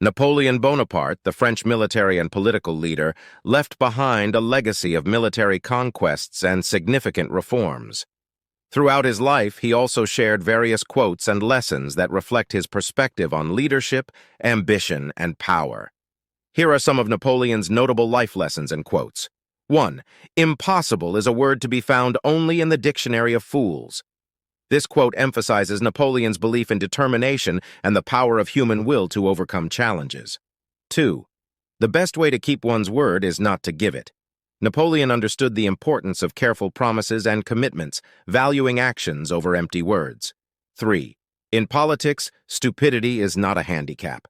Napoleon Bonaparte, the French military and political leader, left behind a legacy of military conquests and significant reforms. Throughout his life, he also shared various quotes and lessons that reflect his perspective on leadership, ambition, and power. Here are some of Napoleon's notable life lessons and quotes. 1. Impossible is a word to be found only in the dictionary of fools. This quote emphasizes Napoleon's belief in determination and the power of human will to overcome challenges. 2. The best way to keep one's word is not to give it. Napoleon understood the importance of careful promises and commitments, valuing actions over empty words. 3. In politics, stupidity is not a handicap.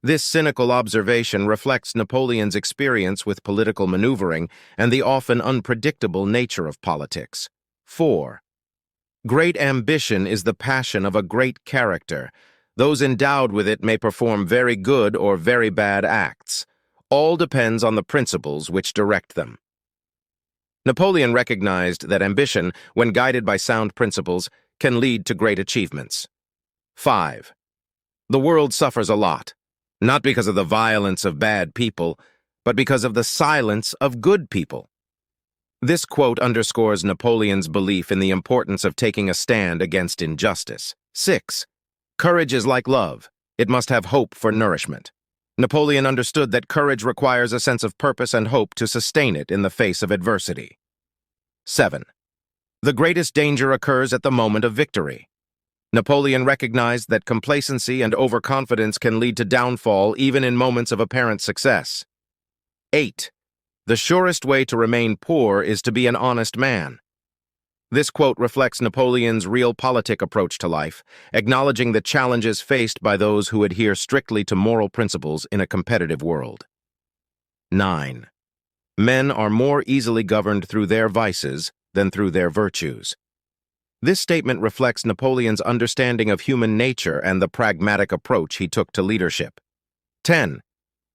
This cynical observation reflects Napoleon's experience with political maneuvering and the often unpredictable nature of politics. 4. Great ambition is the passion of a great character. Those endowed with it may perform very good or very bad acts. All depends on the principles which direct them. Napoleon recognized that ambition, when guided by sound principles, can lead to great achievements. 5. The world suffers a lot, not because of the violence of bad people, but because of the silence of good people. This quote underscores Napoleon's belief in the importance of taking a stand against injustice. 6. Courage is like love. It must have hope for nourishment. Napoleon understood that courage requires a sense of purpose and hope to sustain it in the face of adversity. 7. The greatest danger occurs at the moment of victory. Napoleon recognized that complacency and overconfidence can lead to downfall even in moments of apparent success. 8. The surest way to remain poor is to be an honest man. This quote reflects Napoleon's realpolitik approach to life, acknowledging the challenges faced by those who adhere strictly to moral principles in a competitive world. 9. Men are more easily governed through their vices than through their virtues. This statement reflects Napoleon's understanding of human nature and the pragmatic approach he took to leadership. 10.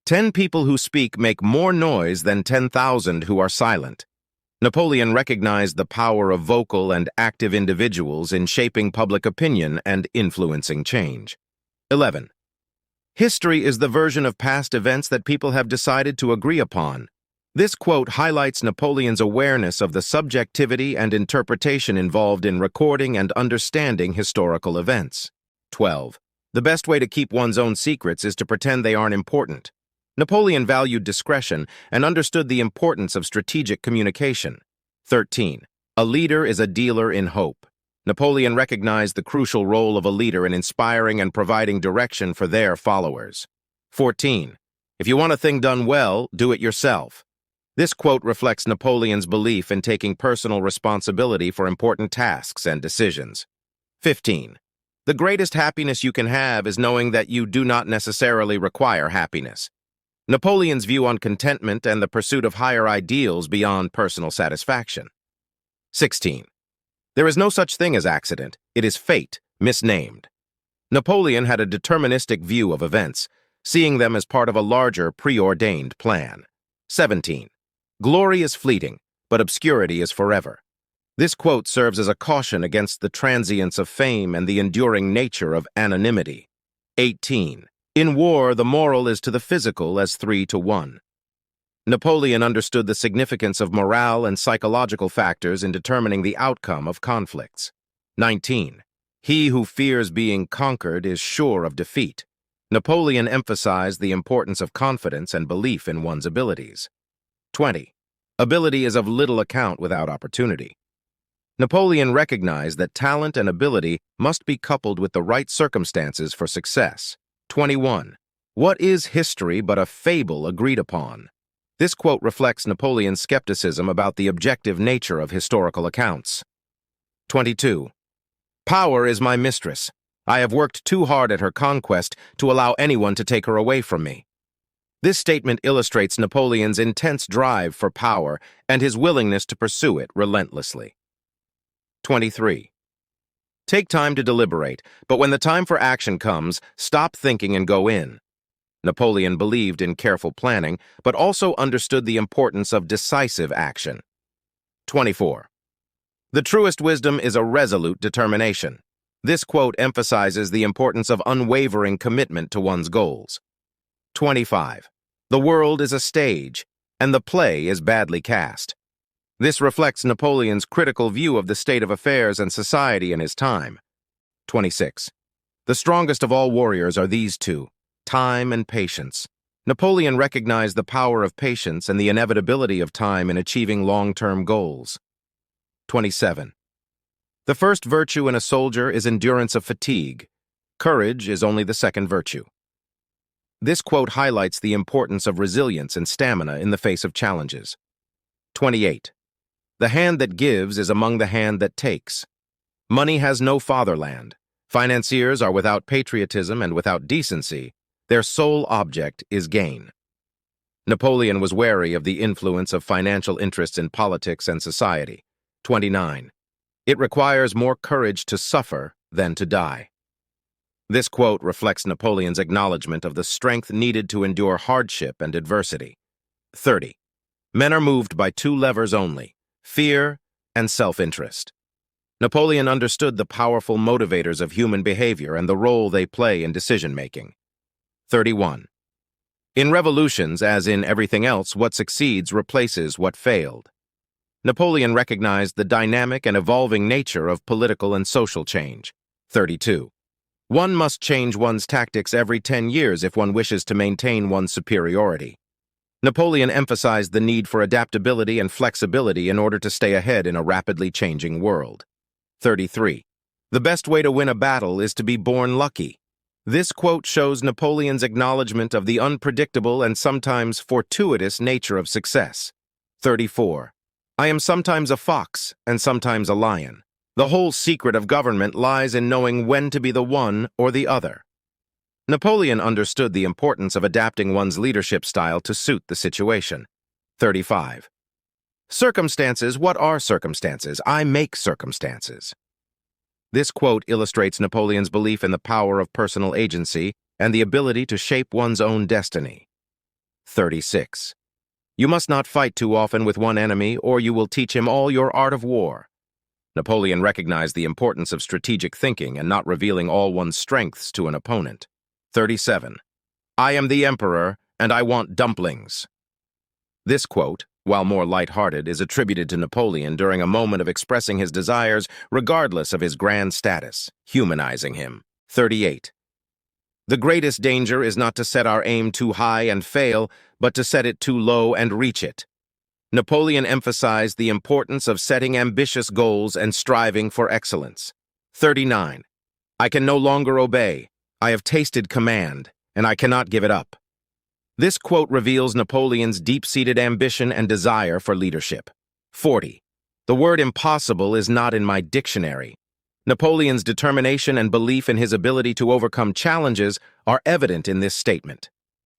10 people who speak make more noise than 10,000 who are silent. Napoleon recognized the power of vocal and active individuals in shaping public opinion and influencing change. 11. History is the version of past events that people have decided to agree upon. This quote highlights Napoleon's awareness of the subjectivity and interpretation involved in recording and understanding historical events. 12. The best way to keep one's own secrets is to pretend they aren't important. Napoleon valued discretion and understood the importance of strategic communication. 13. A leader is a dealer in hope. Napoleon recognized the crucial role of a leader in inspiring and providing direction for their followers. 14. If you want a thing done well, do it yourself. This quote reflects Napoleon's belief in taking personal responsibility for important tasks and decisions. 15. The greatest happiness you can have is knowing that you do not necessarily require happiness. Napoleon's view on contentment and the pursuit of higher ideals beyond personal satisfaction. 16. There is no such thing as accident. It is fate, misnamed. Napoleon had a deterministic view of events, seeing them as part of a larger, preordained plan. 17. Glory is fleeting, but obscurity is forever. This quote serves as a caution against the transience of fame and the enduring nature of anonymity. 18. In war, the moral is to the physical as 3 to 1. Napoleon understood the significance of morale and psychological factors in determining the outcome of conflicts. 19. He who fears being conquered is sure of defeat. Napoleon emphasized the importance of confidence and belief in one's abilities. 20. Ability is of little account without opportunity. Napoleon recognized that talent and ability must be coupled with the right circumstances for success. 21. What is history but a fable agreed upon? This quote reflects Napoleon's skepticism about the objective nature of historical accounts. 22. Power is my mistress. I have worked too hard at her conquest to allow anyone to take her away from me. This statement illustrates Napoleon's intense drive for power and his willingness to pursue it relentlessly. 23. Take time to deliberate, but when the time for action comes, stop thinking and go in. Napoleon believed in careful planning, but also understood the importance of decisive action. 24. The truest wisdom is a resolute determination. This quote emphasizes the importance of unwavering commitment to one's goals. 25. The world is a stage, and the play is badly cast. This reflects Napoleon's critical view of the state of affairs and society in his time. 26. The strongest of all warriors are these two, time and patience. Napoleon recognized the power of patience and the inevitability of time in achieving long-term goals. 27. The first virtue in a soldier is endurance of fatigue. Courage is only the second virtue. This quote highlights the importance of resilience and stamina in the face of challenges. 28. The hand that gives is among the hand that takes. Money has no fatherland. Financiers are without patriotism and without decency. Their sole object is gain. Napoleon was wary of the influence of financial interests in politics and society. 29. It requires more courage to suffer than to die. This quote reflects Napoleon's acknowledgement of the strength needed to endure hardship and adversity. 30. Men are moved by two levers only, fear and self-interest. Napoleon understood the powerful motivators of human behavior and the role they play in decision-making. 31. In revolutions, as in everything else, what succeeds replaces what failed. Napoleon recognized the dynamic and evolving nature of political and social change. 32. One must change one's tactics every 10 years if one wishes to maintain one's superiority. Napoleon emphasized the need for adaptability and flexibility in order to stay ahead in a rapidly changing world. 33. The best way to win a battle is to be born lucky. This quote shows Napoleon's acknowledgement of the unpredictable and sometimes fortuitous nature of success. 34. I am sometimes a fox and sometimes a lion. The whole secret of government lies in knowing when to be the one or the other. Napoleon understood the importance of adapting one's leadership style to suit the situation. 35. Circumstances, what are circumstances? I make circumstances. This quote illustrates Napoleon's belief in the power of personal agency and the ability to shape one's own destiny. 36. You must not fight too often with one enemy, or you will teach him all your art of war. Napoleon recognized the importance of strategic thinking and not revealing all one's strengths to an opponent. 37. I am the emperor, and I want dumplings. This quote, while more light-hearted, is attributed to Napoleon during a moment of expressing his desires regardless of his grand status, humanizing him. 38. The greatest danger is not to set our aim too high and fail, but to set it too low and reach it. Napoleon emphasized the importance of setting ambitious goals and striving for excellence. 39. I can no longer obey. I have tasted command, and I cannot give it up. This quote reveals Napoleon's deep-seated ambition and desire for leadership. 40. The word impossible is not in my dictionary. Napoleon's determination and belief in his ability to overcome challenges are evident in this statement.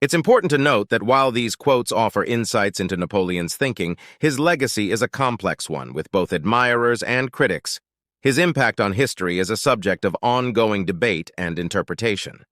It's important to note that while these quotes offer insights into Napoleon's thinking, his legacy is a complex one with both admirers and critics. His impact on history is a subject of ongoing debate and interpretation.